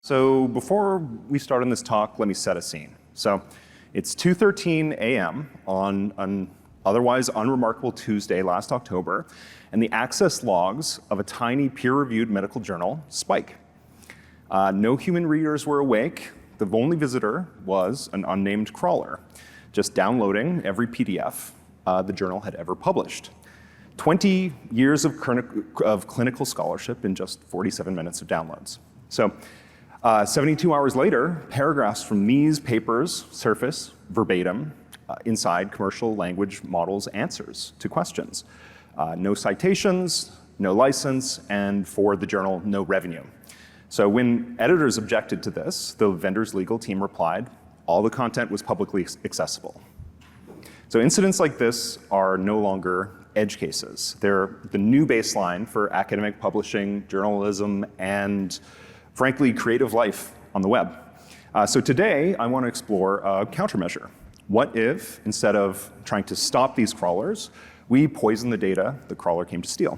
So before we start on this talk, let me set a scene. So it's 2:13 a.m. on an otherwise unremarkable Tuesday last October, and the access logs of a tiny peer-reviewed medical journal spike. No human readers were awake. The only visitor was an unnamed crawler, just downloading every PDF the journal had ever published. 20 years of clinical scholarship in just 47 minutes of downloads. So 72 hours later, paragraphs from these papers surface verbatim inside commercial language models' answers to questions. No citations, no license, and for the journal, no revenue. So when editors objected to this, the vendor's legal team replied, all the content was publicly accessible. So incidents like this are no longer edge cases. They're the new baseline for academic publishing, journalism, and frankly, creative life on the web. So today, I want to explore a countermeasure. What if, instead of trying to stop these crawlers, we poison the data the crawler came to steal?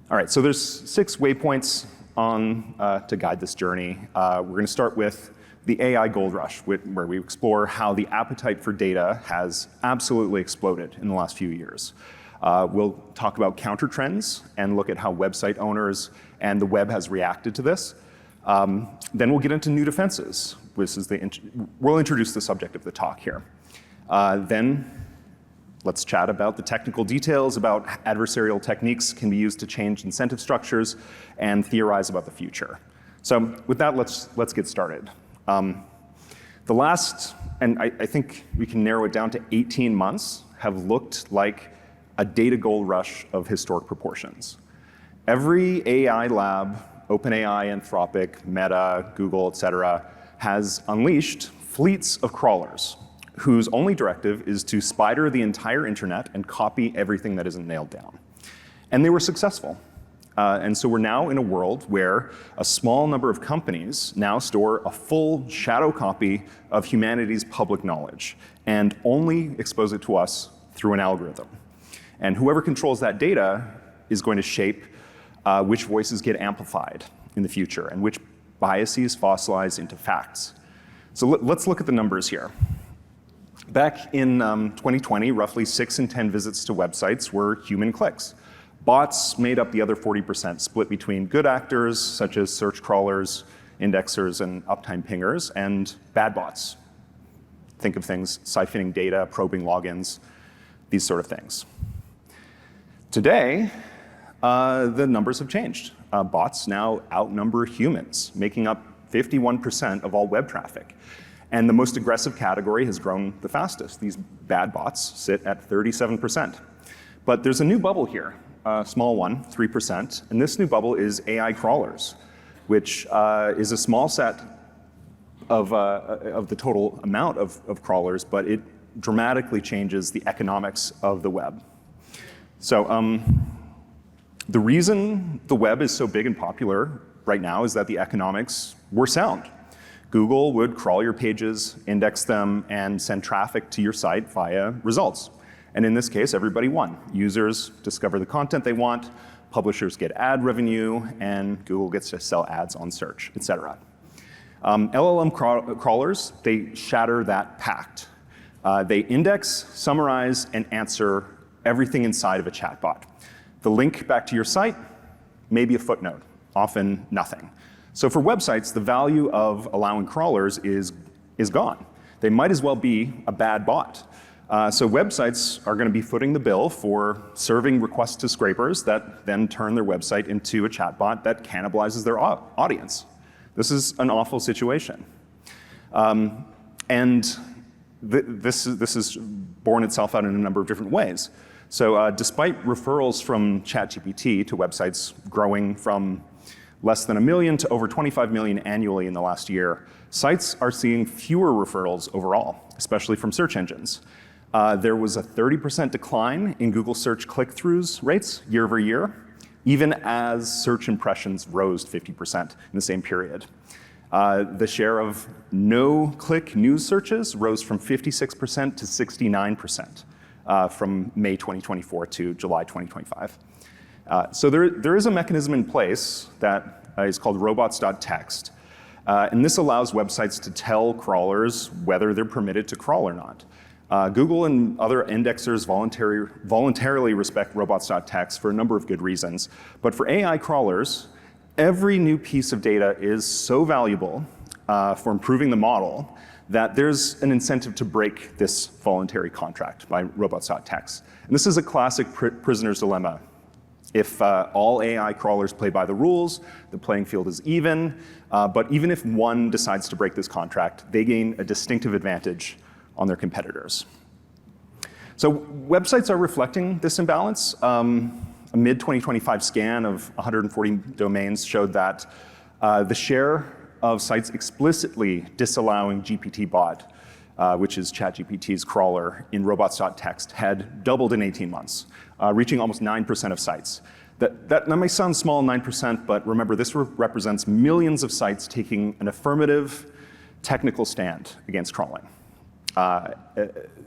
All right, so there's 6 waypoints to guide this journey. We're going to start with the AI gold rush, where we explore how the appetite for data has absolutely exploded in the last few years. We'll talk about counter trends and look at how website owners and the web has reacted to this. Then we'll get into new defenses. We'll introduce the subject of the talk here. Then let's chat about the technical details about adversarial techniques can be used to change incentive structures and theorize about the future. So with that, let's get started. The last, and I think we can narrow it down to 18 months, have looked like a data gold rush of historic proportions. Every AI lab, OpenAI, Anthropic, Meta, Google, et cetera, has unleashed fleets of crawlers whose only directive is to spider the entire internet and copy everything that isn't nailed down. And they were successful. And so we're now in a world where a small number of companies now store a full shadow copy of humanity's public knowledge and only expose it to us through an algorithm. And whoever controls that data is going to shape which voices get amplified in the future and which biases fossilize into facts. So let's look at the numbers here. Back in 2020, roughly 6 in 10 visits to websites were human clicks. Bots made up the other 40%, split between good actors, such as search crawlers, indexers, and uptime pingers, and bad bots. Think of things siphoning data, probing logins, these sort of things. Today, the numbers have changed. Bots now outnumber humans, making up 51% of all web traffic. And the most aggressive category has grown the fastest. These bad bots sit at 37%. But there's a new bubble here, a small one, 3%. And this new bubble is AI crawlers, which is a small set of the total amount of crawlers, but it dramatically changes the economics of the web. So the reason the web is so big and popular right now is that the economics were sound. Google would crawl your pages, index them, and send traffic to your site via results. And in this case, everybody won. Users discover the content they want, publishers get ad revenue, and Google gets to sell ads on search, et cetera. LLM crawlers, they shatter that pact. They index, summarize, and answer everything inside of a chatbot. The link back to your site, maybe a footnote, often nothing. So for websites, the value of allowing crawlers is gone. They might as well be a bad bot. So websites are going to be footing the bill for serving requests to scrapers that then turn their website into a chatbot that cannibalizes their audience. This is an awful situation. And this has borne itself out in a number of different ways. So despite referrals from ChatGPT to websites growing from less than 1 million to over 25 million annually in the last year, sites are seeing fewer referrals overall, especially from search engines. There was a 30% decline in Google search click-throughs rates year over year, even as search impressions rose 50% in the same period. The share of no-click news searches rose from 56% to 69%. From May 2024 to July 2025. So there is a mechanism in place that is called robots.txt. And this allows websites to tell crawlers whether they're permitted to crawl or not. Google and other indexers voluntarily respect robots.txt for a number of good reasons. But for AI crawlers, every new piece of data is so valuable for improving the model that there's an incentive to break this voluntary contract by robots.txt. And this is a classic prisoner's dilemma. If all AI crawlers play by the rules, the playing field is even. But even if one decides to break this contract, they gain a distinctive advantage on their competitors. So websites are reflecting this imbalance. A mid-2025 scan of 140 domains showed that the share of sites explicitly disallowing GPT-bot, which is ChatGPT's crawler in robots.txt, had doubled in 18 months, reaching almost 9% of sites. That may sound small, 9%, but remember, this represents millions of sites taking an affirmative technical stand against crawling.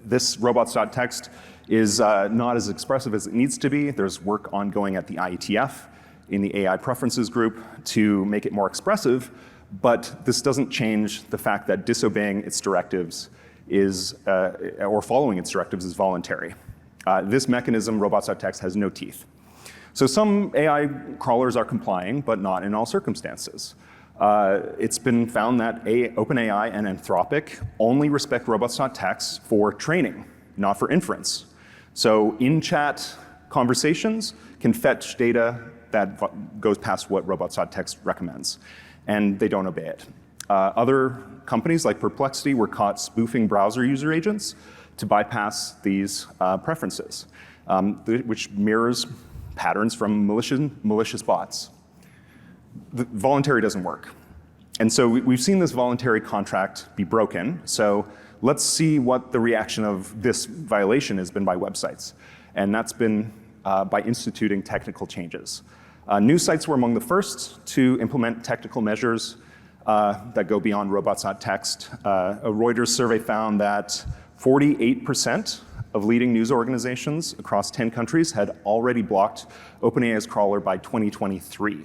This robots.txt is not as expressive as it needs to be. There's work ongoing at the IETF in the AI preferences group to make it more expressive, but this doesn't change the fact that disobeying its directives is, or following its directives is voluntary. This mechanism, robots.txt, has no teeth. So some AI crawlers are complying, but not in all circumstances. It's been found that OpenAI and Anthropic only respect robots.txt for training, not for inference. So in-chat conversations can fetch data that goes past what robots.txt recommends, and they don't obey it. Other companies like Perplexity were caught spoofing browser user agents to bypass these preferences, which mirrors patterns from malicious bots. The voluntary doesn't work. And so we've seen this voluntary contract be broken. So let's see what the reaction of this violation has been by websites. And that's been by instituting technical changes. News sites were among the first to implement technical measures that go beyond robots.txt. A Reuters survey found that 48% of leading news organizations across 10 countries had already blocked OpenAI's crawler by 2023.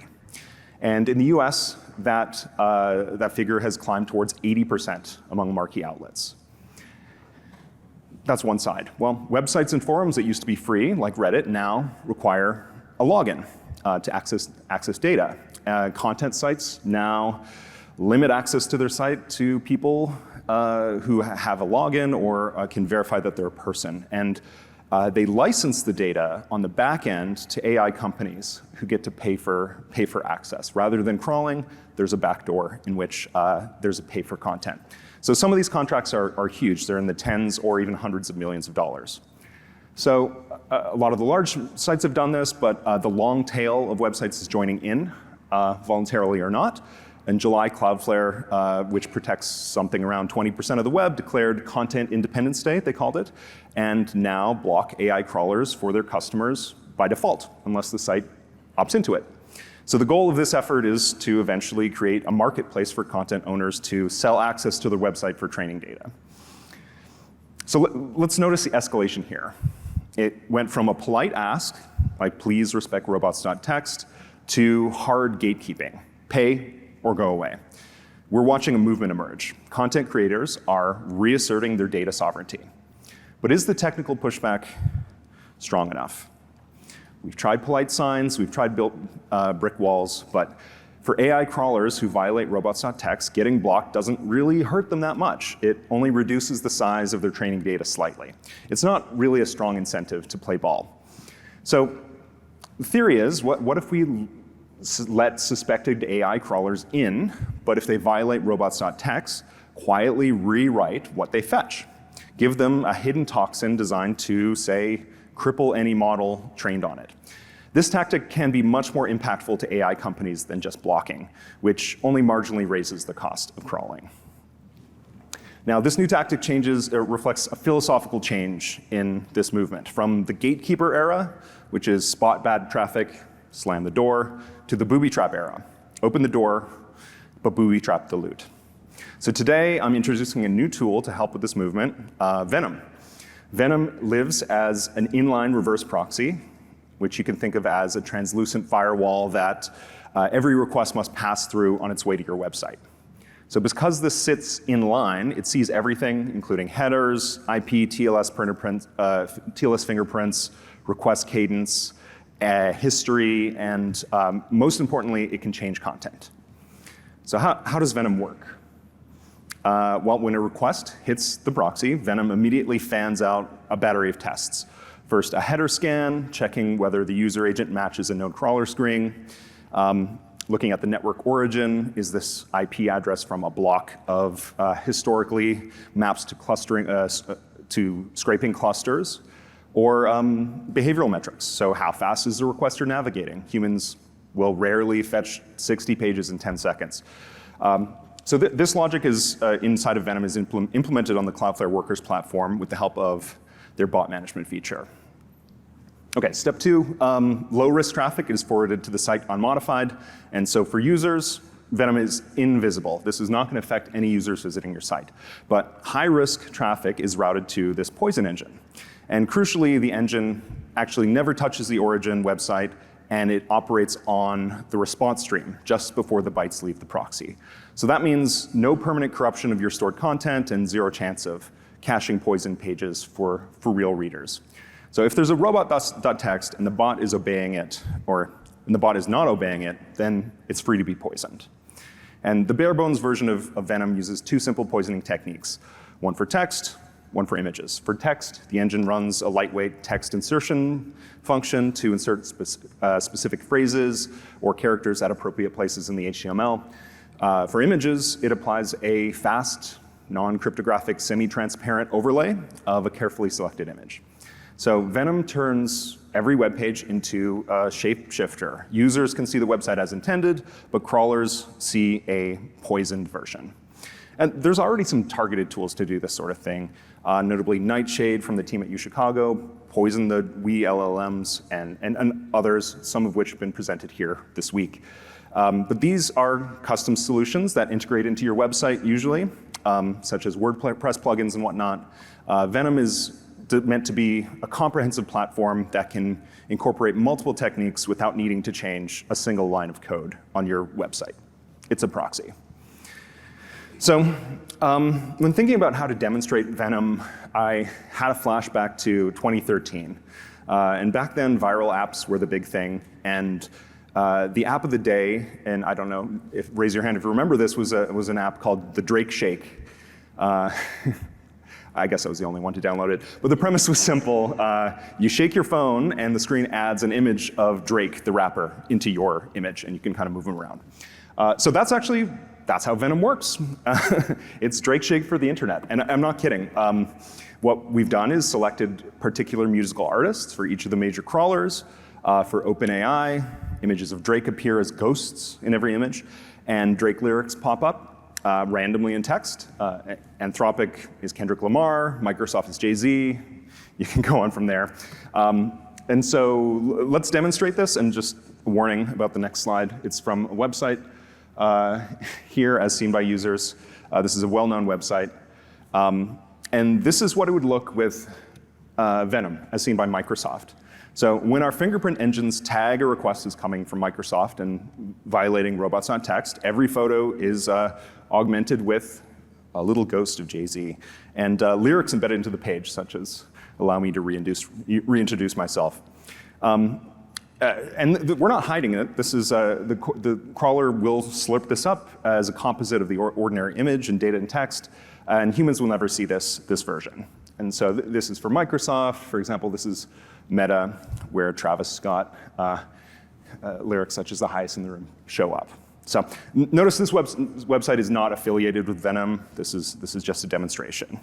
And in the US, that figure has climbed towards 80% among marquee outlets. That's one side. Well, websites and forums that used to be free, like Reddit, now require a login to access data. Content sites now limit access to their site to people who have a login or can verify that they're a person. And they license the data on the back end to AI companies who get to pay for access. Rather than crawling, there's a backdoor in which there's a pay for content. So some of these contracts are huge. They're in the tens or even hundreds of millions of dollars. So a lot of the large sites have done this, but the long tail of websites is joining in, voluntarily or not. In July, Cloudflare, which protects something around 20% of the web, declared Content Independence Day, they called it, and now block AI crawlers for their customers by default, unless the site opts into it. So the goal of this effort is to eventually create a marketplace for content owners to sell access to their website for training data. So let's notice the escalation here. It went from a polite ask, like please respect robots.txt, to hard gatekeeping, pay or go away. We're watching a movement emerge. Content creators are reasserting their data sovereignty. But is the technical pushback strong enough? We've tried polite signs, we've tried built brick walls, but for AI crawlers who violate robots.txt, getting blocked doesn't really hurt them that much. It only reduces the size of their training data slightly. It's not really a strong incentive to play ball. So the theory is, what if we let suspected AI crawlers in, but if they violate robots.txt, quietly rewrite what they fetch? Give them a hidden toxin designed to, say, cripple any model trained on it. This tactic can be much more impactful to AI companies than just blocking, which only marginally raises the cost of crawling. Now, this new tactic reflects a philosophical change in this movement, from the gatekeeper era, which is spot bad traffic, slam the door, to the booby trap era. Open the door, but booby trap the loot. So today, I'm introducing a new tool to help with this movement, Venom. Venom lives as an inline reverse proxy, which you can think of as a translucent firewall that every request must pass through on its way to your website. So because this sits in line, it sees everything, including headers, IP, TLS fingerprints, request cadence, history, and most importantly, it can change content. So how does Venom work? Well, when a request hits the proxy, Venom immediately fans out a battery of tests. First, a header scan, checking whether the user agent matches a known crawler screen. Looking at the network origin, is this IP address from a block of historically maps to clustering to scraping clusters, or behavioral metrics. So how fast is the requester navigating? Humans will rarely fetch 60 pages in 10 seconds. So this logic is inside of Venom is implemented on the Cloudflare Workers platform with the help of their bot management feature. Okay, step 2, low-risk traffic is forwarded to the site unmodified. And so for users, Venom is invisible. This is not going to affect any users visiting your site. But high-risk traffic is routed to this poison engine. And crucially, the engine actually never touches the origin website, and it operates on the response stream just before the bytes leave the proxy. So that means no permanent corruption of your stored content and zero chance of caching poison pages for real readers. So if there's a robot.txt and the bot is obeying it, and the bot is not obeying it, then it's free to be poisoned. And the bare bones version of Venom uses 2 simple poisoning techniques, one for text, one for images. For text, the engine runs a lightweight text insertion function to insert specific phrases or characters at appropriate places in the HTML. For images, it applies a fast, non-cryptographic, semi-transparent overlay of a carefully selected image. So Venom turns every web page into a shapeshifter. Users can see the website as intended, but crawlers see a poisoned version. And there's already some targeted tools to do this sort of thing, notably Nightshade from the team at UChicago, Poison the We LLMs, and others, some of which have been presented here this week. But these are custom solutions that integrate into your website usually, such as WordPress plugins and whatnot. Venom is meant to be a comprehensive platform that can incorporate multiple techniques without needing to change a single line of code on your website. It's a proxy. So when thinking about how to demonstrate Venom, I had a flashback to 2013. And back then, viral apps were the big thing. And the app of the day, and I don't know, raise your hand if you remember this, was an app called the Drake Shake. I guess I was the only one to download it. But the premise was simple. You shake your phone, and the screen adds an image of Drake, the rapper, into your image, and you can kind of move him around. So that's how Venom works. It's Drake Shake for the internet. And I'm not kidding. What we've done is selected particular musical artists for each of the major crawlers. For OpenAI, images of Drake appear as ghosts in every image, and Drake lyrics pop up randomly in text. Anthropic is Kendrick Lamar, Microsoft is Jay-Z. You can go on from there. And so let's demonstrate this, and just a warning about the next slide. It's from a website here as seen by users. This is a well-known website. And this is what it would look with Venom as seen by Microsoft. So when our fingerprint engines tag a request as coming from Microsoft and violating robots.txt, every photo is augmented with a little ghost of Jay-Z and lyrics embedded into the page, such as allow me to reintroduce myself. And we're not hiding it. This is the crawler will slurp this up as a composite of the ordinary image and data and text, and humans will never see this version. And so this is for Microsoft. For example, this is Meta, where Travis Scott lyrics such as "The Highest in the Room" show up. So notice this website is not affiliated with Venom. This is just a demonstration.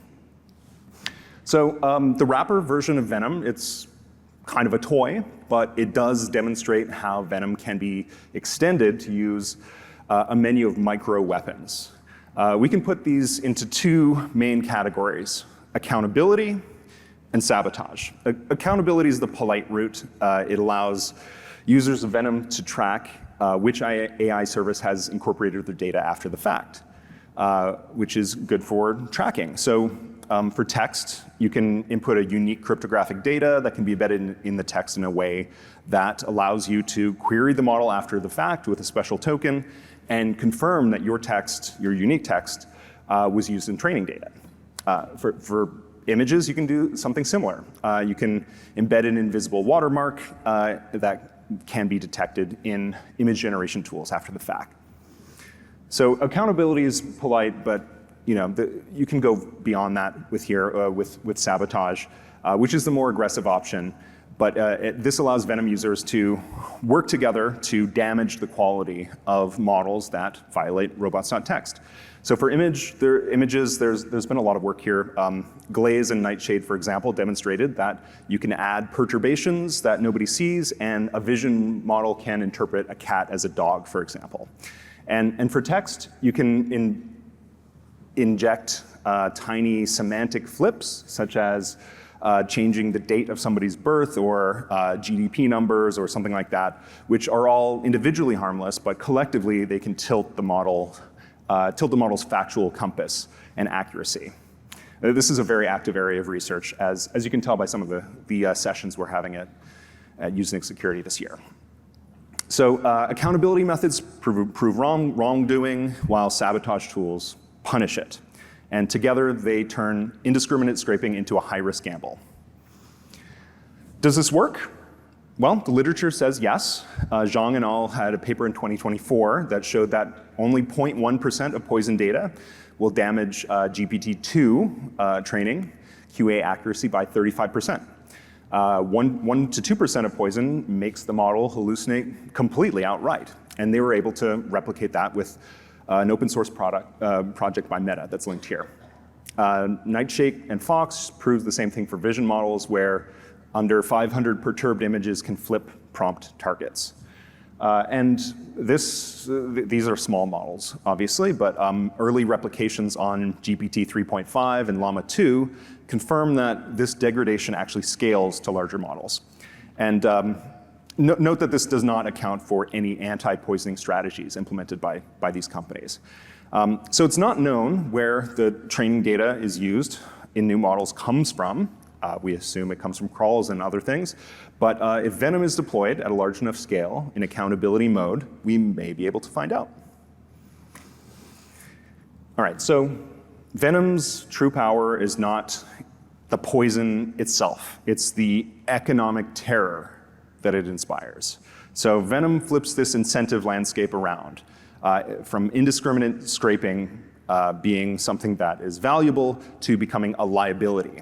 So the wrapper version of Venom, it's kind of a toy, but it does demonstrate how Venom can be extended to use a menu of micro weapons. We can put these into 2 main categories: accountability and sabotage. Accountability is the polite route. It allows users of Venom to track which AI service has incorporated their data after the fact, which is good for tracking. So for text, you can input a unique cryptographic data that can be embedded in the text in a way that allows you to query the model after the fact with a special token and confirm that your text, your unique text, was used in training data. For images, you can do something similar. You can embed an invisible watermark that can be detected in image generation tools after the fact. So accountability is polite, but you can go beyond that with here with sabotage, which is the more aggressive option. But this allows Venom users to work together to damage the quality of models that violate robots.txt. So for images, there's been a lot of work here. Glaze and Nightshade, for example, demonstrated that you can add perturbations that nobody sees, and a vision model can interpret a cat as a dog, for example. And for text, you can inject tiny semantic flips, such as changing the date of somebody's birth or GDP numbers or something like that, which are all individually harmless, but collectively they can tilt the model's factual compass and accuracy. This is a very active area of research, as you can tell by some of the sessions we're having at USENIX Security this year. So accountability methods prove wrongdoing, while sabotage tools punish it. And together, they turn indiscriminate scraping into a high-risk gamble. Does this work? Well, the literature says yes. Zhang and al. Had a paper in 2024 that showed that only 0.1% of poison data will damage GPT-2 training QA accuracy by 35%. 1 to 2% of poison makes the model hallucinate completely outright. And they were able to replicate that with an open source project by Meta that's linked here. Nightshade and Fox proves the same thing for vision models, where under 500 perturbed images can flip prompt targets. And these are small models, obviously, but early replications on GPT 3.5 and Llama 2 confirm that this degradation actually scales to larger models. And note that this does not account for any anti-poisoning strategies implemented by these companies. So it's not known where the training data is used in new models comes from. We assume it comes from crawls and other things. But if Venom is deployed at a large enough scale in accountability mode, we may be able to find out. All right, so Venom's true power is not the poison itself. It's the economic terror that it inspires. So Venom flips this incentive landscape around from indiscriminate scraping being something that is valuable to becoming a liability.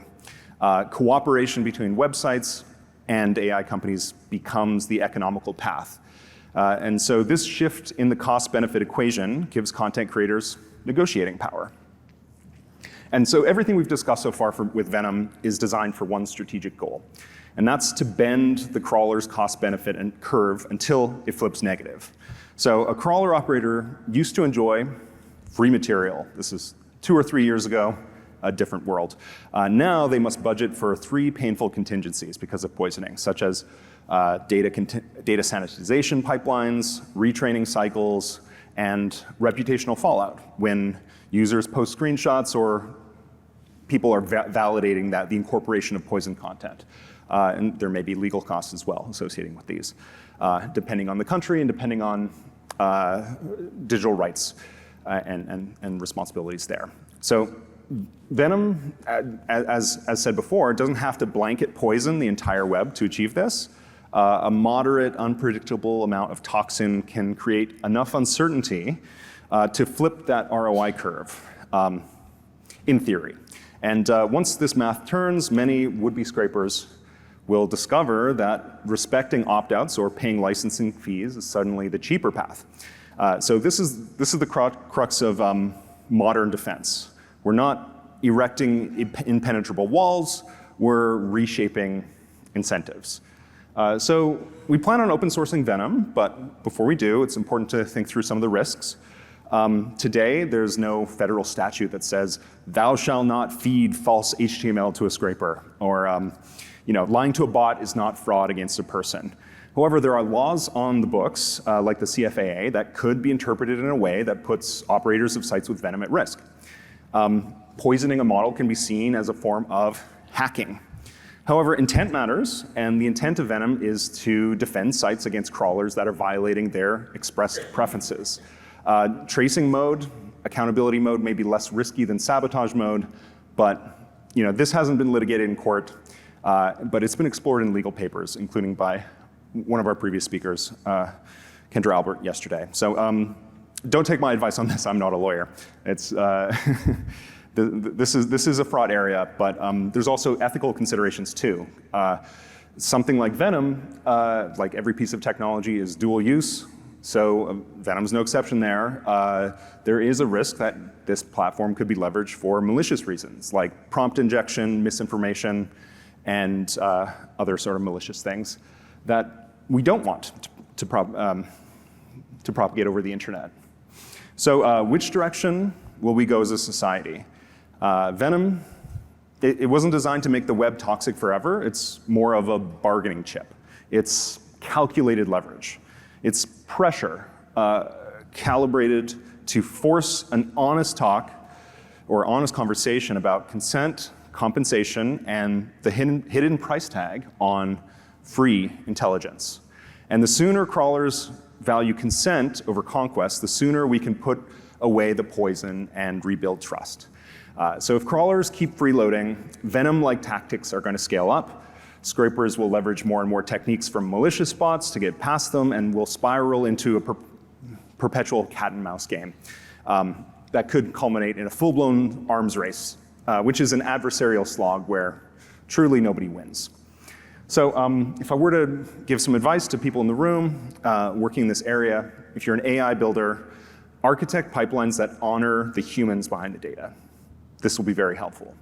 Cooperation between websites and AI companies becomes the economical path. And so this shift in the cost-benefit equation gives content creators negotiating power. And so everything we've discussed so far with Venom is designed for one strategic goal, and that's to bend the crawler's cost-benefit and curve until it flips negative. So a crawler operator used to enjoy free material. This is 2 or 3 years ago, a different world. Now they must budget for 3 painful contingencies because of poisoning, such as data sanitization pipelines, retraining cycles, and reputational fallout when users post screenshots or people are validating that the incorporation of poison content. And there may be legal costs as well associated with these, depending on the country and depending on digital rights and responsibilities there. So Venom, as said before, doesn't have to blanket poison the entire web to achieve this. A moderate, unpredictable amount of toxin can create enough uncertainty to flip that ROI curve, in theory. And once this math turns, many would-be scrapers will discover that respecting opt-outs or paying licensing fees is suddenly the cheaper path. So this is the crux of modern defense. We're not erecting impenetrable walls, we're reshaping incentives. So we plan on open sourcing Venom, but before we do, it's important to think through some of the risks. Today, there's no federal statute that says, thou shalt not feed false HTML to a scraper, or lying to a bot is not fraud against a person. However, there are laws on the books, like the CFAA, that could be interpreted in a way that puts operators of sites with Venom at risk. poisoning a model can be seen as a form of hacking. However, intent matters, and the intent of Venom is to defend sites against crawlers that are violating their expressed preferences. Tracing mode, accountability mode may be less risky than sabotage mode, but this hasn't been litigated in court, but it's been explored in legal papers, including by one of our previous speakers, Kendra Albert, yesterday. So don't take my advice on this. I'm not a lawyer. It's this is a fraud area, but there's also ethical considerations too. Something like Venom, like every piece of technology, is dual use. So Venom's no exception there. There is a risk that this platform could be leveraged for malicious reasons, like prompt injection, misinformation, and other sort of malicious things that we don't want to propagate over the internet. So which direction will we go as a society? Venom, it wasn't designed to make the web toxic forever. It's more of a bargaining chip. It's calculated leverage. It's pressure calibrated to force an honest talk or honest conversation about consent, compensation, and the hidden price tag on free intelligence. And the sooner crawlers value consent over conquest, the sooner we can put away the poison and rebuild trust. So if crawlers keep freeloading, Venom-like tactics are going to scale up. Scrapers will leverage more and more techniques from malicious bots to get past them, and will spiral into a perpetual cat and mouse game that could culminate in a full-blown arms race, which is an adversarial slog where truly nobody wins. So if I were to give some advice to people in the room working in this area, if you're an AI builder, architect pipelines that honor the humans behind the data. This will be very helpful.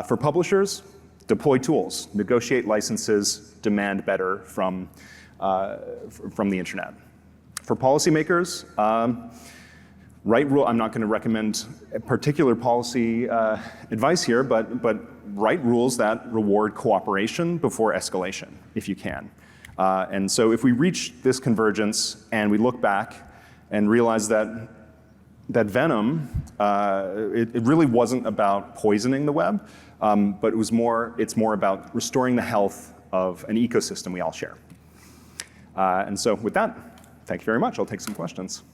For publishers, deploy tools, negotiate licenses, demand better from the internet. For policymakers, write rule. I'm not going to recommend a particular policy advice here, but write rules that reward cooperation before escalation, if you can. And so if we reach this convergence and we look back and realize that Venom, it really wasn't about poisoning the web, but it's more about restoring the health of an ecosystem we all share. And so with that, thank you very much. I'll take some questions.